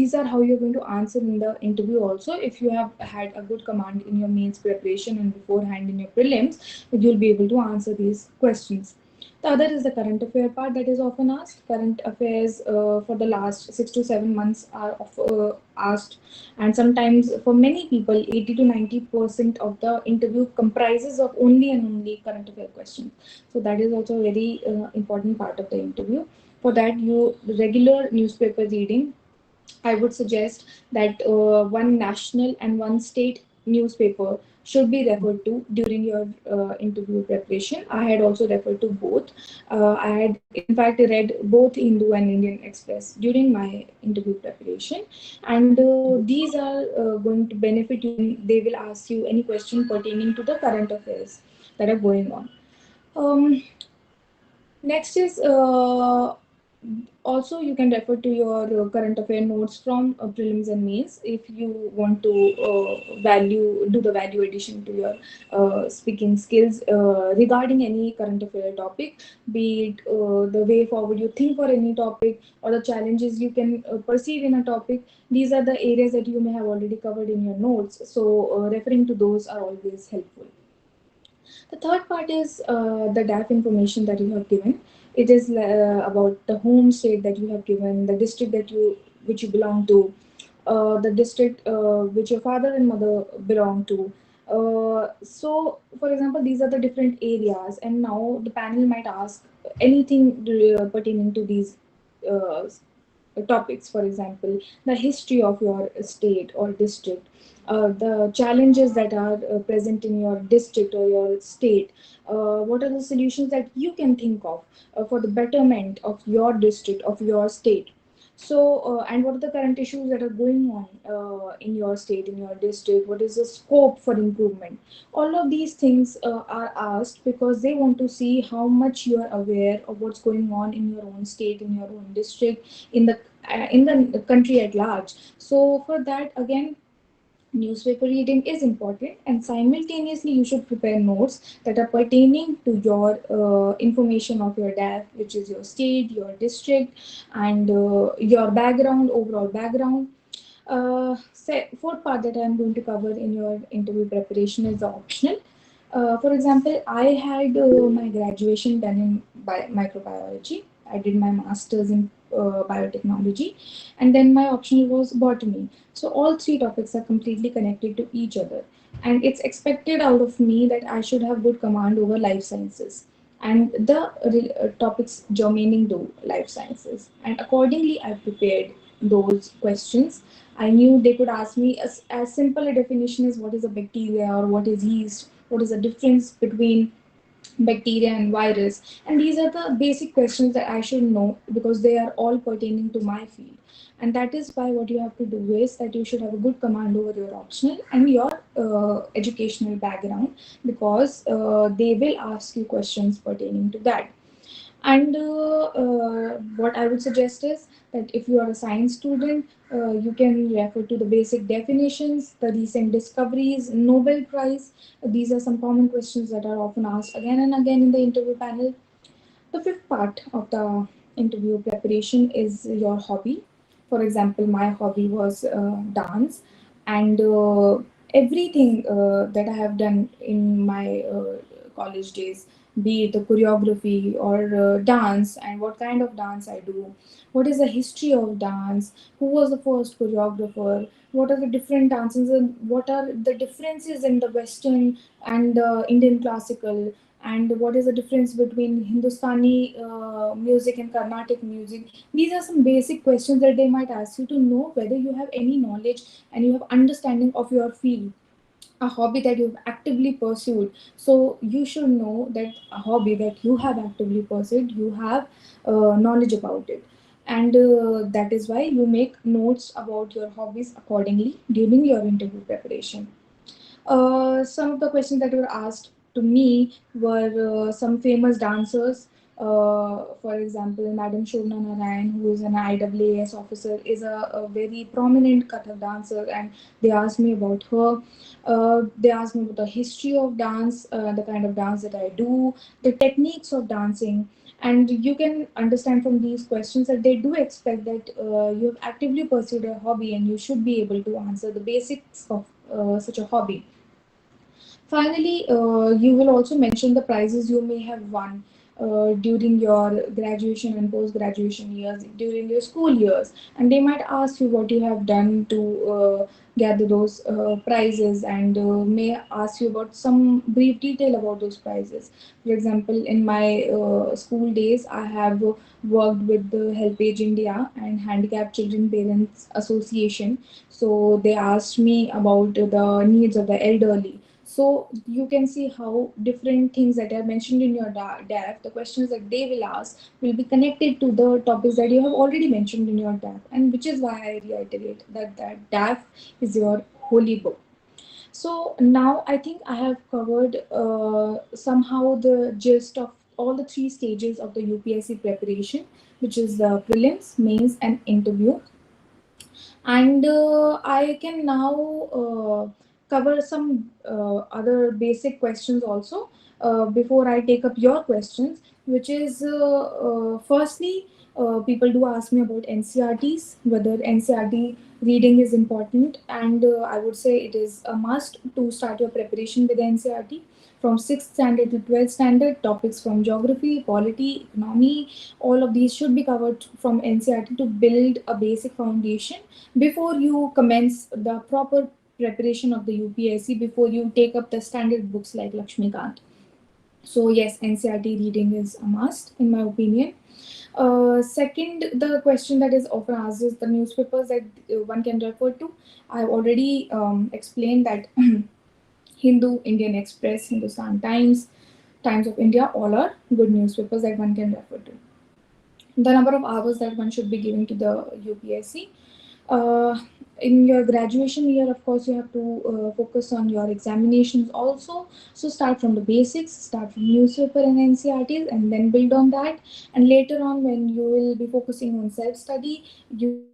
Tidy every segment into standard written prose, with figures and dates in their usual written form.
these are how you're going to answer in the interview also. If you have had a good command in your mains preparation and beforehand in your prelims, you'll be able to answer these questions. The other is the current affair part that is often asked. Current affairs for the last 6 to 7 months are asked, and sometimes for many people, 80 to 90% of the interview comprises of only and only current affair questions. So that is also a very important part of the interview. For that, you regular newspaper reading. I would suggest that one national and one state newspaper should be referred to during your interview preparation. I had also referred to both. I had, in fact, read both Hindu and Indian Express during my interview preparation, and these are going to benefit you when they will ask you any question pertaining to the current affairs that are going on. Um, Next is also you can refer to your current affair notes from prelims and mains if you want to do the value addition to your speaking skills regarding any current affair topic, be it the way forward you think for any topic or the challenges you can perceive in a topic. These are the areas that you may have already covered in your notes, so referring to those are always helpful. The third part is the DAF information that you have given. It is about the home state that you have given, the district that which you belong to, the district which your father and mother belong to. So, for example, these are the different areas, and now the panel might ask anything pertaining to these uh, topics. For example, the history of your state or district, the challenges that are present in your district or your state, what are the solutions that you can think of for the betterment of your district, of your state. So, and what are the current issues that are going on in your state, in your district? What is the scope for improvement? All of these things are asked because they want to see how much you are aware of what's going on in your own state, in your own district, in the country at large. So, for that, again, newspaper reading is important, and simultaneously you should prepare notes that are pertaining to your information of your DAF, which is your state, your district, and your background, overall background. Fourth part that I'm going to cover in your interview preparation is the optional. For example, I had my graduation done in microbiology. I did my master's in biotechnology, and then my optional was botany. So all three topics are completely connected to each other, and it's expected out of me that I should have good command over life sciences and the topics germaining to life sciences. And accordingly, I prepared those questions. I knew they could ask me as simple a definition as what is a bacteria or what is yeast, what is the difference between bacteria and virus. And these are the basic questions that I should know because they are all pertaining to my field. And that is why what you have to do is that you should have a good command over your optional and your educational background, because they will ask you questions pertaining to that. And what I would suggest is that if you are a science student, you can refer to the basic definitions, the recent discoveries, Nobel Prize. These are some common questions that are often asked again and again in the interview panel. The fifth part of the interview preparation is your hobby. For example, my hobby was dance, and everything that I have done in my college days, be it the choreography or dance, and what kind of dance I do, what is the history of dance, who was the first choreographer, what are the different dances, and what are the differences in the Western and Indian classical, and what is the difference between Hindustani music and Carnatic music. These are some basic questions that they might ask you to know whether you have any knowledge and you have understanding of your field, a hobby that you've actively pursued. So you should know that a hobby that you have actively pursued, you have knowledge about it. And that is why you make notes about your hobbies accordingly during your interview preparation. Some of the questions that were asked to me were some famous dancers. For example, Madam Shobna Narayan, who is an IAAS officer, is a very prominent Kathak dancer, and they asked me about her. They asked me about the history of dance, the kind of dance that I do, the techniques of dancing, And you can understand from these questions that they do expect that you have actively pursued a hobby and you should be able to answer the basics of such a hobby. Finally, you will also mention the prizes you may have won during your graduation and post graduation years, during your school years, and they might ask you what you have done to gather those prizes, and may ask you about some brief detail about those prizes. For example, in my school days, I have worked with the Helpage India and Handicapped Children Parents Association. So they asked me about the needs of the elderly. So you can see how different things that are mentioned in your DAF, the questions that they will ask, will be connected to the topics that you have already mentioned in your DAF, and which is why I reiterate that that DAF is your holy book. So now I think I have covered somehow the gist of all the three stages of the UPSC preparation, which is the prelims, mains, and interview. And I can now cover some other basic questions also before I take up your questions, which is firstly, people do ask me about NCRTs, whether NCRT reading is important, and I would say it is a must to start your preparation with NCRT. From 6th standard to 12th standard, topics from geography, polity, economy, all of these should be covered from NCRT to build a basic foundation before you commence the proper preparation of the UPSC, before you take up the standard books like Lakshmikant. So yes, NCRT reading is a must in my opinion. Second, the question that is often asked is the newspapers that one can refer to. I've already explained that Hindu, Indian Express, Hindustan Times, Times of India, all are good newspapers that one can refer to. The number of hours that one should be giving to the UPSC. Uh, in your graduation year, of course, you have to focus on your examinations also. So start from the basics, start from newspaper and NCRTs, and then build on that. And later on, when you will be focusing on self study, you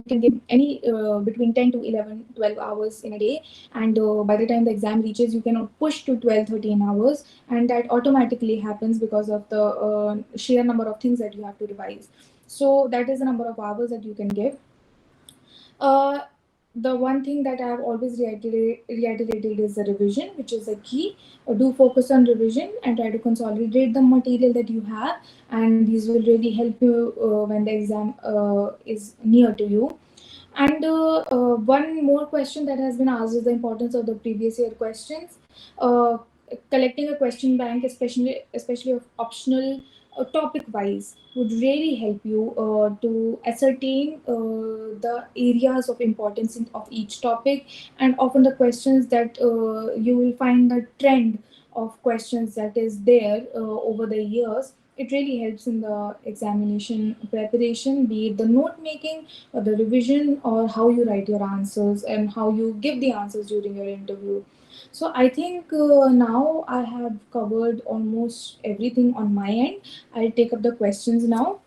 can give any between 10 to 11, 12 hours in a day. And by the time the exam reaches, you can push to 12, 13 hours. And that automatically happens because of the sheer number of things that you have to revise. So that is the number of hours that you can give. Uh, the one thing that I have always reiterated is the revision, which is the key. Do focus on revision and try to consolidate the material that you have, and these will really help you when the exam is near to you. And one more question that has been asked is the importance of the previous year questions. Collecting a question bank, especially of optional topic wise, would really help you to ascertain the areas of importance of each topic, and often the questions that you will find the trend of questions that is there over the years. It really helps in the examination preparation, be it the note making or the revision, or how you write your answers and how you give the answers during your interview. So I think now I have covered almost everything on my end. I'll take up the questions now.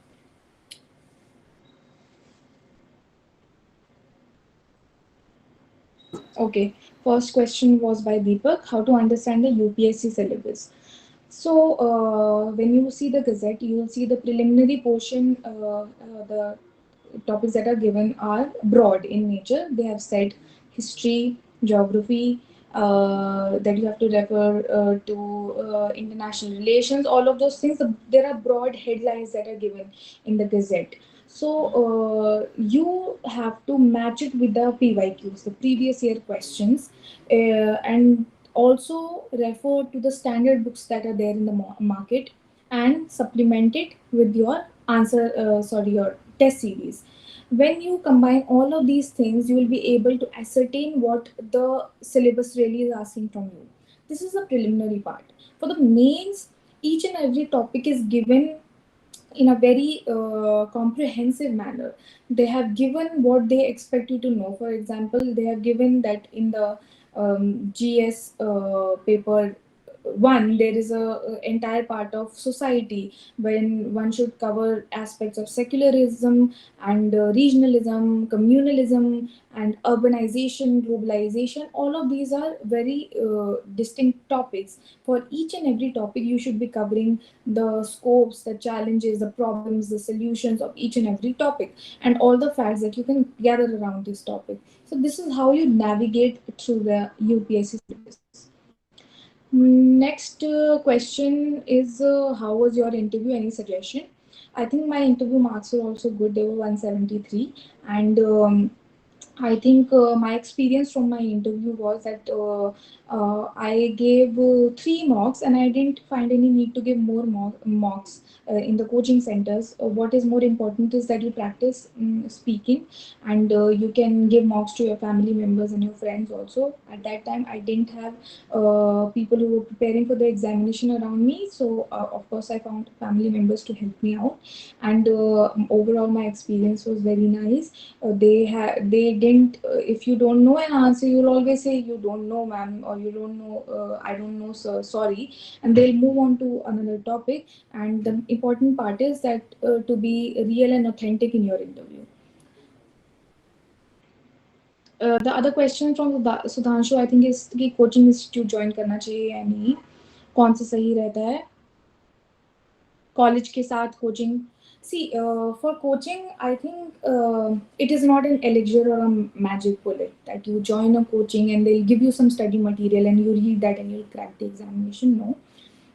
Okay, first question was by Deepak: how to understand the UPSC syllabus. So when you see the Gazette, you will see the preliminary portion. The topics that are given are broad in nature. They have said history, geography, that you have to refer to international relations, all of those things. There are broad headlines that are given in the Gazette. So you have to match it with the PYQs, the previous year questions, and also refer to the standard books that are there in the market, and supplement it with your your test series. When you combine all of these things, you will be able to ascertain what the syllabus really is asking from you. This is the preliminary part. For the mains, each and every topic is given in a very comprehensive manner. They have given what they expect you to know. For example, they have given that in the GS paper one, there is a entire part of society when one should cover aspects of secularism and regionalism, communalism, and urbanization, globalization. All of these are very distinct topics. For each and every topic, you should be covering the scopes, the challenges, the problems, the solutions of each and every topic, and all the facts that you can gather around this topic. So this is how you navigate through the UPSC syllabus. Next question is, how was your interview? Any suggestion? I think my interview marks were also good. They were 173, and I think my experience from my interview was that I gave 3 mocks, and I didn't find any need to give more mocks in the coaching centers. What is more important is that you practice speaking, and you can give mocks to your family members and your friends also. At that time, I didn't have people who were preparing for the examination around me, so of course, I found family members to help me out, and overall, my experience was very nice. They didn't, if you don't know an answer, you'll always say you don't know, ma'am, or you don't know, I don't know, sir, sorry, and they'll move on to another topic. And the important part is that to be real and authentic in your interview. The other question from Sudhanshu, I think, is कि coaching institute join करना चाहिए या नहीं, कौन सा सही रहता है college के साथ coaching. See, for coaching, I think it is not an elixir or a magic bullet that you join a coaching and they'll give you some study material and you read that and you'll crack the examination. No,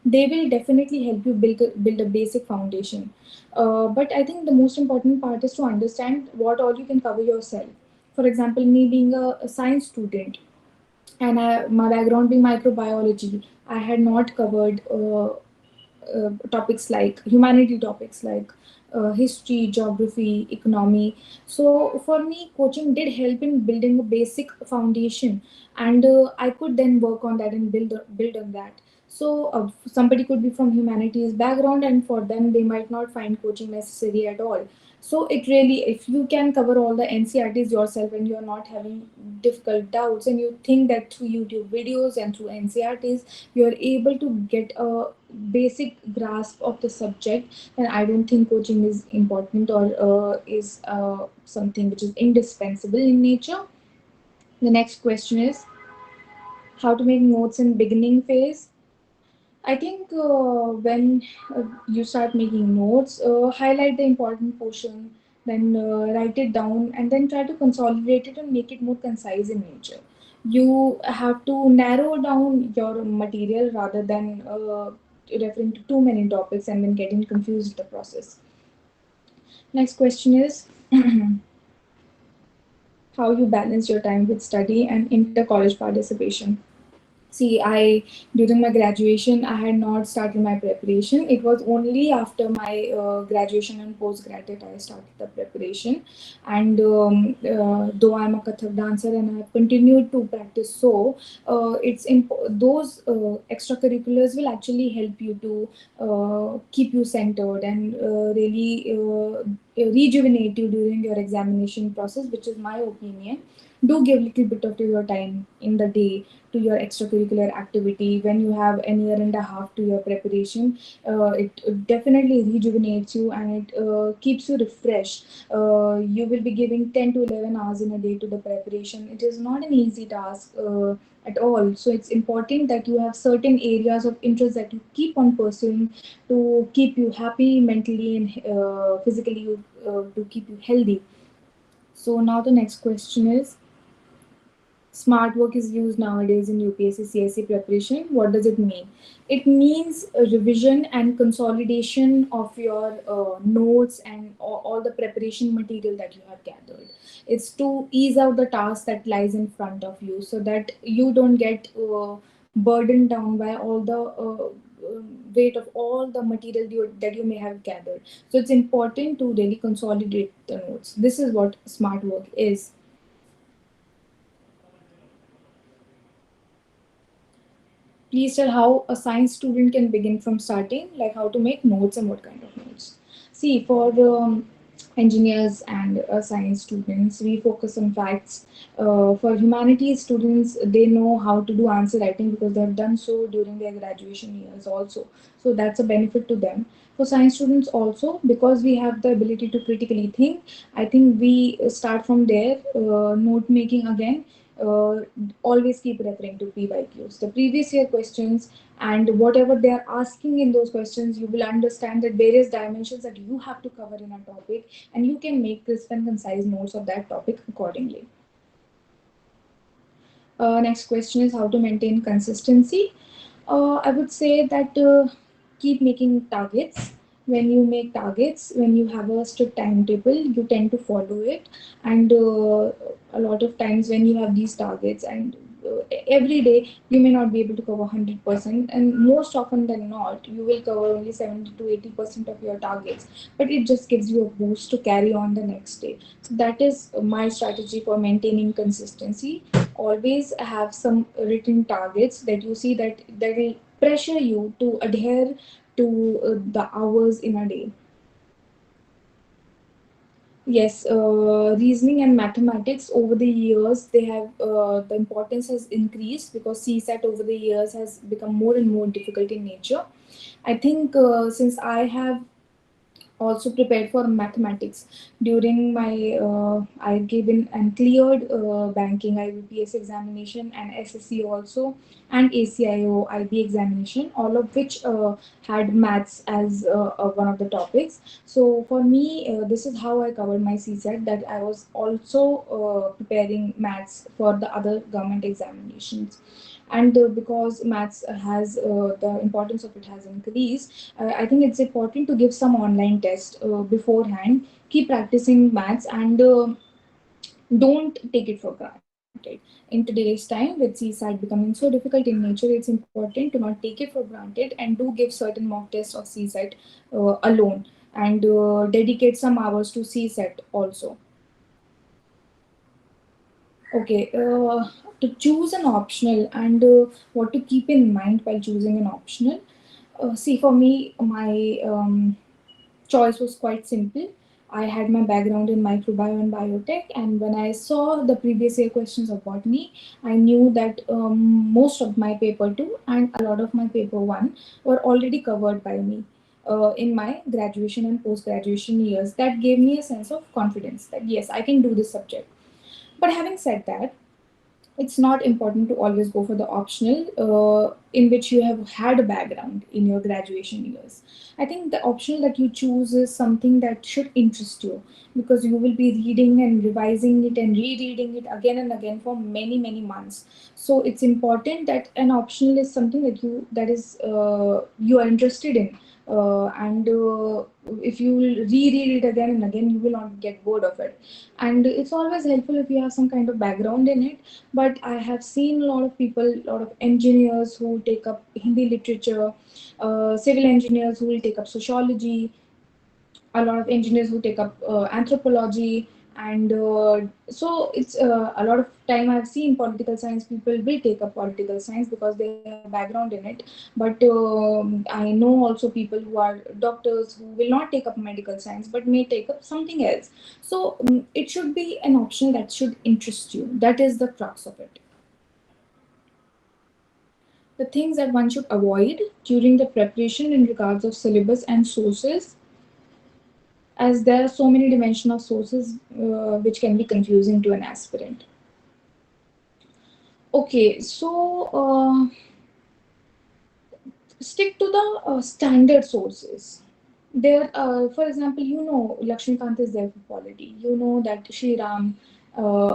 they will definitely help you build a basic foundation. But I think the most important part is to understand what all you can cover yourself. For example, me being a science student, and my background being microbiology, I had not covered topics like humanity topics like history, geography, economy. So for me, coaching did help in building a basic foundation, and I could then work on that and build on that. So somebody could be from humanities background, and for them, they might not find coaching necessary at all. So it really, if you can cover all the NCRTs yourself and you're not having difficult doubts, and you think that through YouTube videos and through NCRTs you're able to get a basic grasp of the subject, then I don't think coaching is important or is something which is indispensable in nature. The next question is how to make notes in beginning phase. I think when you start making notes, highlight the important portion, then write it down, and then try to consolidate it and make it more concise in nature. You have to narrow down your material rather than referring to too many topics and then getting confused in the process. Next question is how you balance your time with study and inter college participation. See, during my graduation, I had not started my preparation. It was only after my graduation and postgraduate I started the preparation. And though I'm a Kathak dancer and I've continued to practice, so those extracurriculars will actually help you to keep you centered and really rejuvenate you during your examination process, which is my opinion. Do give little bit of your time in the day to your extracurricular activity. When you have an year and a half to your preparation, it definitely rejuvenates you and it keeps you refreshed. You will be giving 10 to 11 hours in a day to the preparation. It is not an easy task at all. So it's important that you have certain areas of interest that you keep on pursuing to keep you happy mentally and physically, to keep you healthy. So now the next question is, smart work is used nowadays in UPSC CSC preparation. What does it mean? It means a revision and consolidation of your notes and all the preparation material that you have gathered. It's to ease out the task that lies in front of you so that you don't get burdened down by all the weight of all the material that you may have gathered. So it's important to really consolidate the notes. This is what smart work is. Please tell how a science student can begin from starting, like how to make notes and what kind of notes. See, for engineers and science students, we focus on facts. For humanities students, they know how to do answer writing because they have done so during their graduation years also. So that's a benefit to them. For science students also, because we have the ability to critically think, I think we start from there. Note making again, uh, always keep referring to PYQs, the previous year questions, and whatever they are asking in those questions, you will understand that various dimensions that you have to cover in a topic, and you can make crisp and concise notes of that topic accordingly. Next question is how to maintain consistency. I would say that keep making targets. When you make targets, when you have a strict timetable, you tend to follow it. And a lot of times, when you have these targets and every day, you may not be able to cover 100%, and most often than not, you will cover only 70 to 80% of your targets. But it just gives you a boost to carry on the next day. So that is my strategy for maintaining consistency. Always have some written targets that you see that will pressure you to adhere to the hours in a day. Yes, reasoning and mathematics over the years, they have the importance has increased because CSAT over the years has become more and more difficult in nature. I think since I have also prepared for mathematics during my I given and cleared banking IBPS examination and SSC also, and ACIO IB examination, all of which had maths as one of the topics. So for me, this is how I covered my CSAT, that I was also preparing maths for the other government examinations. And because maths has the importance of it has increased, I think it's important to give some online test beforehand. Keep practicing maths and don't take it for granted. In today's time, with CSAT becoming so difficult in nature, it's important to not take it for granted and do give certain mock tests of CSAT alone, and dedicate some hours to CSAT also. Okay, to choose an optional and what to keep in mind while choosing an optional. See, for me, my choice was quite simple. I had my background in microbiome and biotech, and when I saw the previous year questions of botany, I knew that most of my paper two and a lot of my paper one were already covered by me in my graduation and post graduation years. That gave me a sense of confidence that yes, I can do this subject. But having said that, it's not important to always go for the optional in which you have had a background in your graduation years. I think the optional that you choose is something that should interest you, because you will be reading and revising it and rereading it again and again for many many months. So it's important that an optional is something that is you are interested in, and if you will reread it again and again, you will not get bored of it. And it's always helpful if you have some kind of background in it. But I have seen a lot of people, a lot of engineers who take up Hindi literature, civil engineers who will take up sociology, a lot of engineers who take up anthropology, and so it's a lot of time I've seen political science people will take up political science because they have a background in it. But I know also people who are doctors who will not take up medical science but may take up something else. So it should be an option that should interest you. That is the crux of it. The things that one should avoid during the preparation in regards of syllabus and sources, as there are so many dimension of sources which can be confusing to an aspirant. Okay, so stick to the standard sources. There, for example, you know Lakshmikant is there for polity. You know that Shri Ram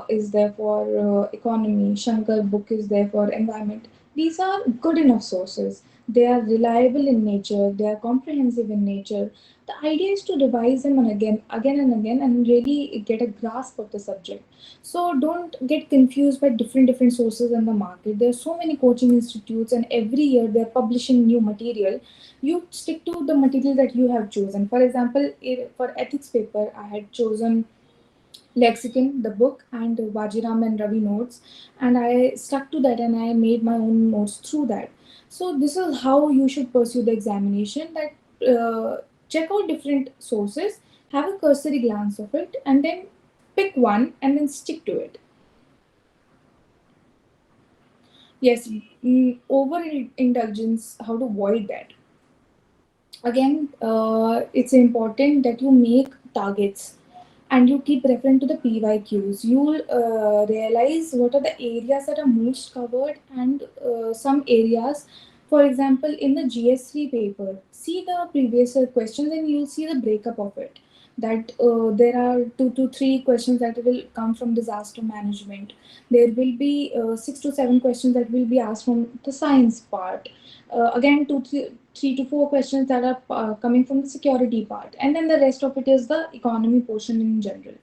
is there for economy. Shankar book is there for environment. These are good enough sources. They are reliable in nature. They are comprehensive in nature. The idea is to revise them and again and again, and really get a grasp of the subject. So don't get confused by different sources in the market. There are so many coaching institutes, and every year they are publishing new material. You stick to the material that you have chosen. For example, for ethics paper, I had chosen Lexicon, the book, and Vajiram and Ravi notes, and I stuck to that and I made my own notes through that. So this is how you should pursue the examination. That check out different sources, Have a cursory glance of it and then pick one and then stick to it. Yes, overindulgence, how to avoid that. Again, it's important that you make targets and you keep referring to the PYQs. You'll realize what are the areas that are most covered and some areas. For example, in the GS3 paper, see the previous year questions and you'll see the breakup of it. That there are 2 to 3 questions that will come from disaster management. There will be 6 to 7 questions that will be asked from the science part. Again, 3 to 4 questions that are coming from the security part, and then the rest of it is the economy portion in general.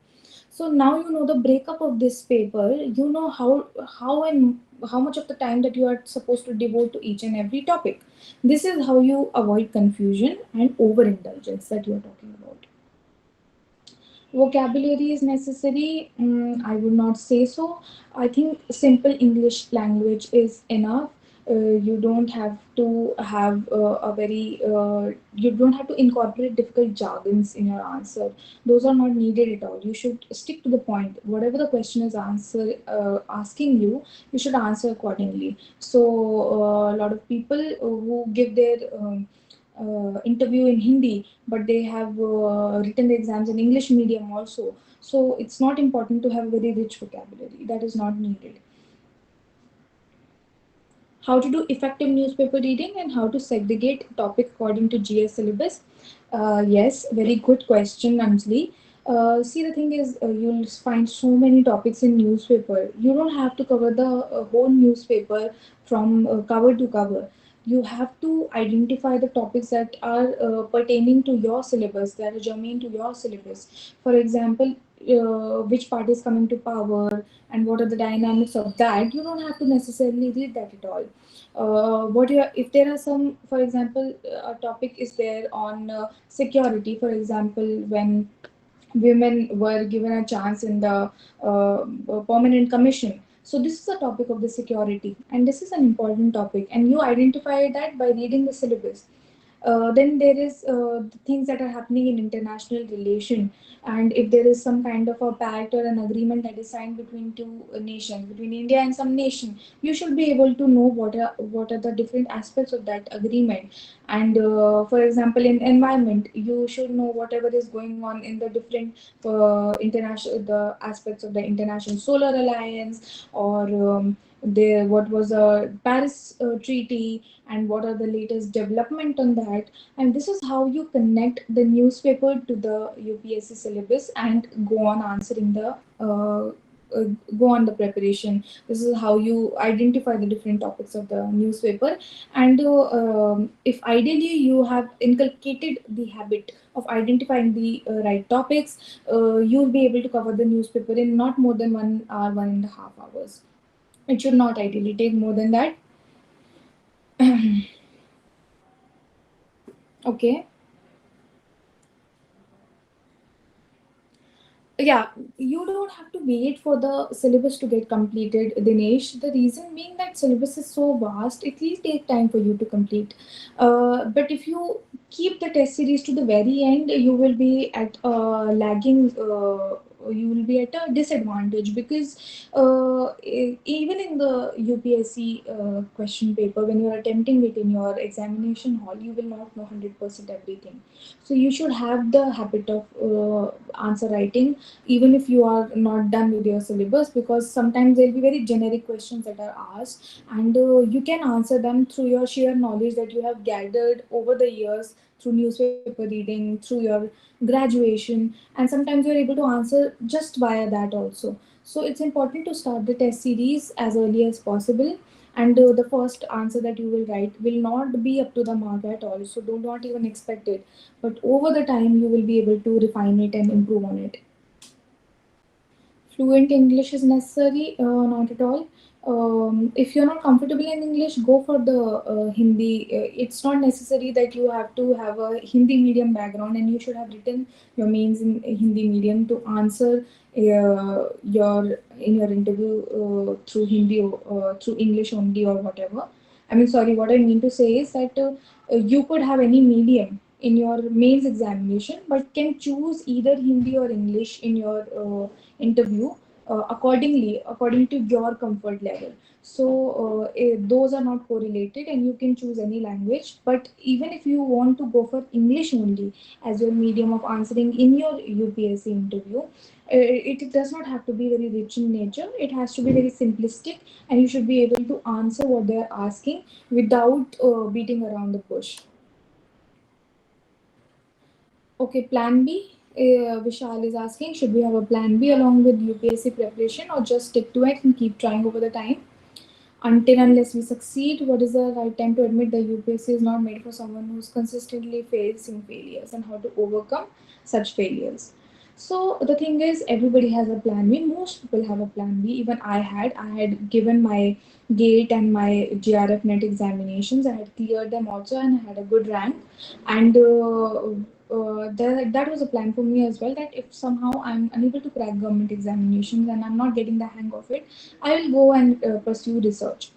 So now you know the breakup of this paper. You know how much of the time that you are supposed to devote to each and every topic. This is how you avoid confusion and overindulgence that you are talking about. Vocabulary is necessary. I would not say so. I think simple English language is enough. You don't have to have you don't have to incorporate difficult jargons in your answer. Those are not needed at all. You should stick to the point. Whatever the question is asking you, you should answer accordingly. So a lot of people who give their interview in Hindi, but they have written the exams in English medium also. So it's not important to have very rich vocabulary. That is not needed. How to do effective newspaper reading and how to segregate topic according to GS syllabus. Yes, very good question, Anjali. See, the thing is, you'll find so many topics in newspaper. You don't have to cover the whole newspaper from cover to cover. You have to identify the topics that are pertaining to your syllabus, that are germane to your syllabus. For example, which party is coming to power and what are the dynamics of that. You don't have to necessarily read that at all. What you if there are some, for example, a topic is there on security. For example, when women were given a chance in the permanent commission. So this is a topic of the security, and this is an important topic, and you identify that by reading the syllabus. Then there is the things that are happening in international relation, and if there is some kind of a pact or an agreement that is signed between two nations, between India and some nation, you should be able to know what are the different aspects of that agreement. And for example, in environment, you should know whatever is going on in the different international the aspects of the international solar alliance, or there what was a Paris treaty, and what are the latest development on that. And this is how you connect the newspaper to the UPSC syllabus and go on answering the uh, go on the preparation. This is how you identify the different topics of the newspaper. And if ideally you have inculcated the habit of identifying the right topics, you'll be able to cover the newspaper in not more than 1 hour, 1.5 hours. It should not ideally take more than that. Okay. Yeah, you don't have to wait for the syllabus to get completed, Dinesh. The reason being that syllabus is so vast, it will take time for you to complete. But if you keep the test series to the very end, you will be at you will be at a disadvantage, because even in the UPSC question paper, when you are attempting it in your examination hall, you will not know 100% everything. So you should have the habit of answer writing, even if you are not done with your syllabus, because sometimes there will be very generic questions that are asked, and you can answer them through your sheer knowledge that you have gathered over the years through newspaper reading, through your graduation, and sometimes you're able to answer just via that also. So it's important to start the test series as early as possible, and the first answer that you will write will not be up to the mark at all, so do not even expect it, but over the time you will be able to refine it and improve on it. Fluent English is necessary? Not at all. If you're not comfortable in English, go for the Hindi. It's not necessary that you have to have a Hindi medium background and you should have written your mains in Hindi medium to answer your in your interview through Hindi or through English only or whatever. I mean, sorry, what I mean to say is that you could have any medium in your mains examination, but can choose either Hindi or English in your interview according to your comfort level. So those are not correlated, and you can choose any language. But even if you want to go for English only as your medium of answering in your UPSC interview, it does not have to be very rich in nature. It has to be very simplistic, and you should be able to answer what they are asking without beating around the bush. Okay, plan B. Vishal is asking, should we have a plan B along with UPSC preparation, or just stick to it and keep trying over the time? Until unless we succeed, what is the right time to admit the UPSC is not made for someone who's consistently facing failures, and how to overcome such failures? So the thing is, everybody has a plan B. Most people have a plan B. Even I had. I had given my GATE and my GRF net examinations. I had cleared them also, and I had a good rank. And that was a plan for me as well. That if somehow I'm unable to crack government examinations and I'm not getting the hang of it, I will go and pursue research.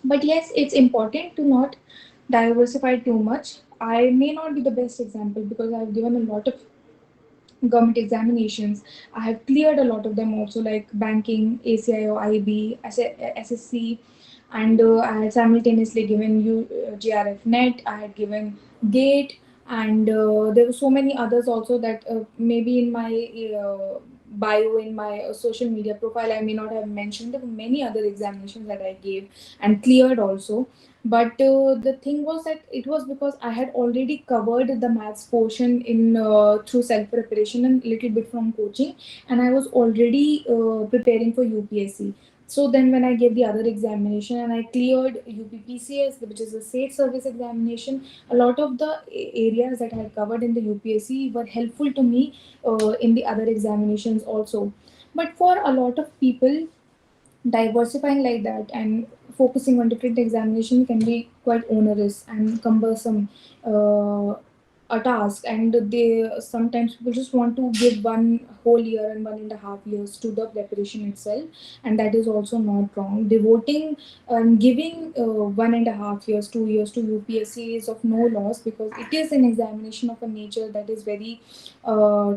But yes, it's important to not diversify too much. I may not be the best example because I've given a lot of government examinations. I have cleared a lot of them also, like banking, ACIO, IB, SSC, and I had simultaneously given GRF net. I had given GATE, and there were so many others also that maybe in my bio in my social media profile I may not have mentioned. There were many other examinations that I gave and cleared also. But the thing was that it was because I had already covered the maths portion in through self preparation and little bit from coaching, and I was already preparing for UPSC. So then when I gave the other examination and I cleared UPPCS, which is a state service examination, a lot of the areas that I had covered in the UPSC were helpful to me in the other examinations also. But for a lot of people, diversifying like that and focusing on different examination can be quite onerous and cumbersome, uh, a task, and they sometimes people just want to give one whole year and 1.5 years to the preparation itself, and that is also not wrong. Devoting and giving 1.5 years, 2 years to UPSC is of no loss, because it is an examination of a nature that is very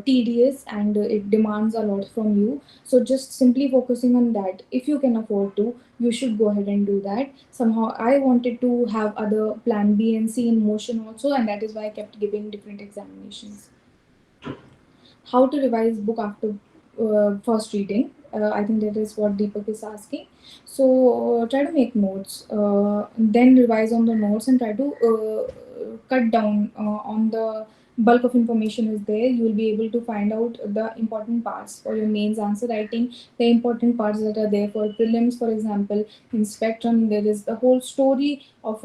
tedious, and it demands a lot from you. So just simply focusing on that, if you can afford to, you should go ahead and do that. Somehow I wanted to have other plan B and C in motion also, and that is why I kept giving different examinations. How to revise book after first reading? I think that is what Deepak is asking. So try to make notes, then revise on the notes, and try to cut down on the bulk of information is there. You will be able to find out the important parts for your mains answer writing, the important parts that are there for prelims. For example, in spectrum, there is the whole story of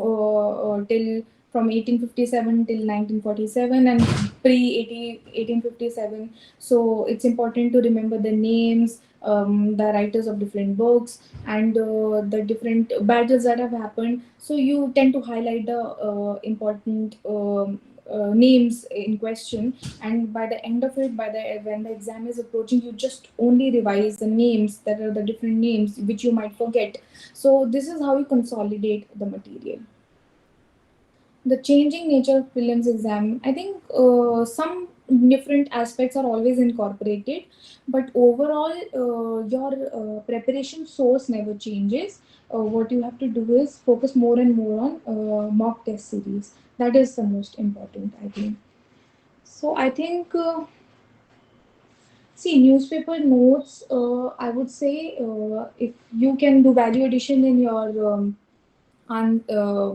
till from 1857 till 1947 and pre 1857. So it's important to remember the names, the writers of different books, and the different battles that have happened. So you tend to highlight the important names in question, and by the end of it, by the when the exam is approaching, you just only revise the names that are the different names which you might forget. So this is how you consolidate the material. The changing nature of prelims exam, I think some different aspects are always incorporated, but overall your preparation source never changes. What you have to do is focus more and more on mock test series. That is the most important, I think. So I think see, newspaper notes, I would say if you can do value addition in your and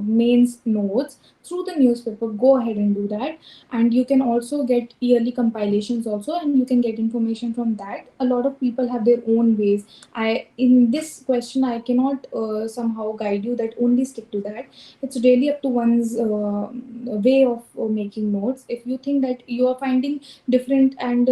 mains notes through the newspaper, go ahead and do that. And you can also get yearly compilations also, and you can get information from that. A lot of people have their own ways. I in this question I cannot somehow guide you that only stick to that. It's really up to one's way of making notes. If you think that you are finding different and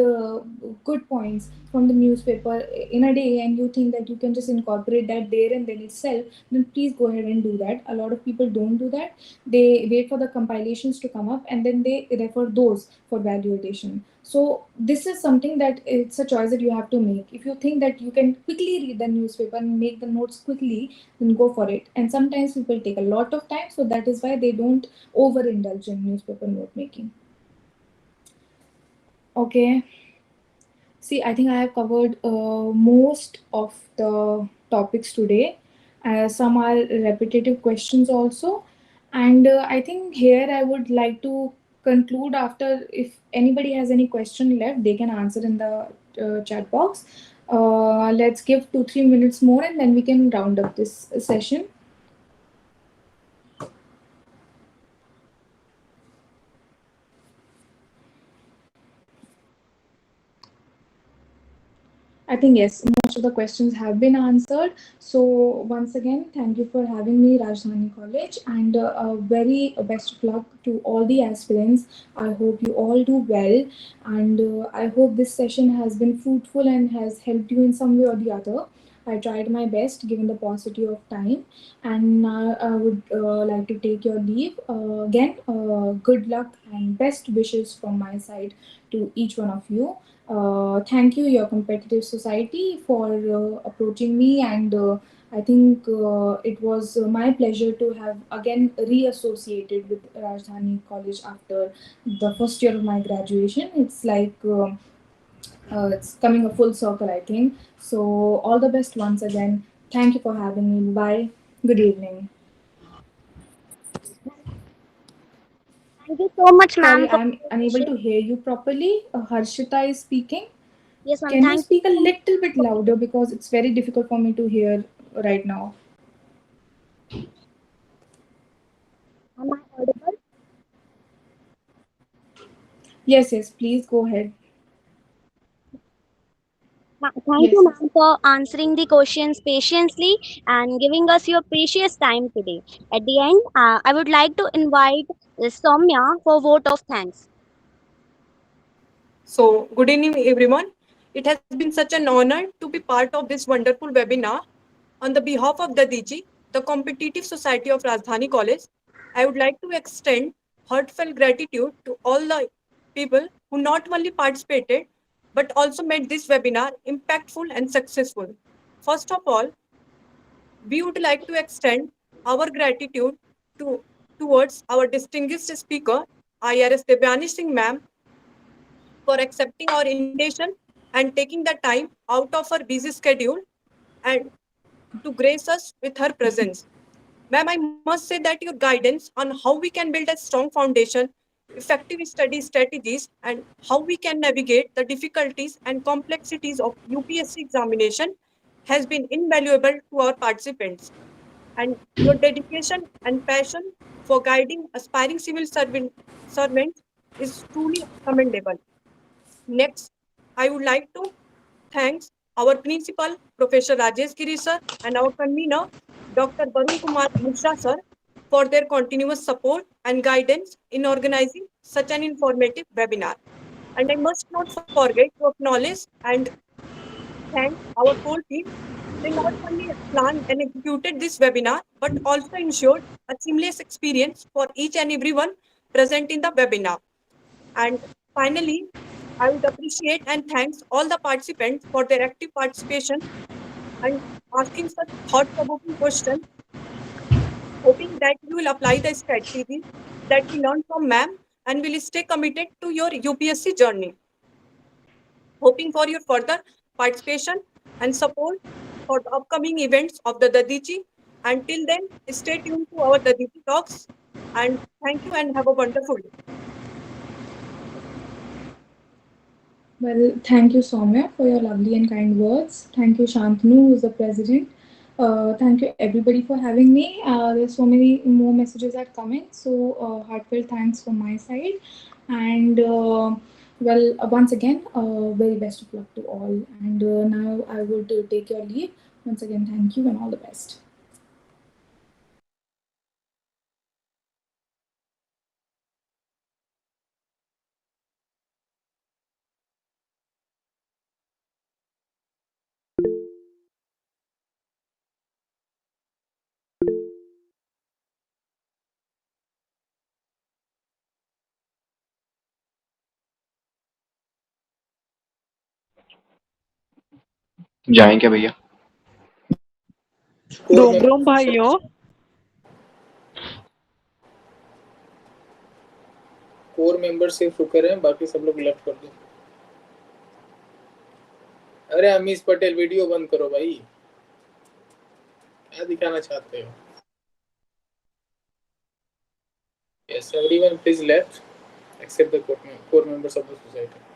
good points from the newspaper in a day, and you think that you can just incorporate that there and then itself, then please go ahead and do that. A lot of people don't do that. They wait wait for the compilations to come up, and then they refer those for value addition. So this is something that it's a choice that you have to make. If you think that you can quickly read the newspaper and make the notes quickly, then go for it. And sometimes people take a lot of time, so that is why they don't overindulge in newspaper note making. Okay. See, I think I have covered most of the topics today. Some are repetitive questions also. And I think here I would like to conclude after, if anybody has any question left, they can answer in the chat box. Let's give 2-3 minutes more and then we can round up this session. I think yes, most of the questions have been answered. So once again, thank you for having me, Rajdhani College, and a very best of luck to all the aspirants. I hope you all do well, and I hope this session has been fruitful and has helped you in some way or the other. I tried my best given the paucity of time, and now I would like to take your leave. Again, good luck and best wishes from my side to each one of you. Thank you, Your Competitive Society, for approaching me, and I think it was my pleasure to have again reassociated with Rajdhani College after the first year of my graduation. It's like it's coming a full circle, I think. So, all the best once again. Thank you for having me. Bye. Good evening. Thank you so much, Sorry, ma'am, for I'm the unable session. to hear you properly. Harshita is speaking. Yes, ma'am. Can you Thank you speak a so much little bit for louder because it's very difficult for me to hear right now? am I audible? Yes, yes, please go ahead. Thank you, Yes, yes. ma'am, for answering the questions patiently and giving us your precious time today. At the end, I would like to invite Soumya for vote of thanks. So, good evening, everyone. It has been such an honor to be part of this wonderful webinar. On the behalf of Dadhichi, the Competitive Society of Rajdhani College, I would like to extend heartfelt gratitude to all the people who not only participated but also made this webinar impactful and successful. First of all, we would like to extend our gratitude to, towards our distinguished speaker, IRS Devyani Singh ma'am, for accepting our invitation and taking the time out of her busy schedule and to grace us with her presence. Ma'am, I must say that your guidance on how we can build a strong foundation, effective study strategies, and how we can navigate the difficulties and complexities of UPSC examination has been invaluable to our participants. And your dedication and passion for guiding aspiring servants is truly commendable. Next, I would like to thank our principal, Professor Rajesh Giri sir, and our convener, Dr. Varun Kumar Mishra sir, for their continuous support and guidance in organizing such an informative webinar. And I must not forget to acknowledge and thank our whole team. They not only planned and executed this webinar, but also ensured a seamless experience for each and everyone present in the webinar. And finally, I would appreciate and thanks all the participants for their active participation and asking such thought-provoking questions, hoping that you will apply the strategies that we learned from ma'am and will stay committed to your UPSC journey. Hoping for your further participation and support for the upcoming events of the Dadhichi. Until then, stay tuned to our Dadhichi talks and thank you and have a wonderful day. Well, thank you, Soumya, for your lovely and kind words. Thank you, Shantanu, who's the president. Thank you, everybody, for having me. There's so many more messages that come in. So, heartfelt thanks from my side. And well, once again, very best of luck to all. And now I would take your leave. Once again, thank you and all the best. जाएं क्या भैया? रोम रोम भाइयों, core member सिर्फ रुके रहे, बाकी सब लोग लेफ्ट कर दो। अरे अमीश पटेल वीडियो बंद करो भाई, क्या दिखाना चाहते हो? Yes, everyone please left except the core members of the society.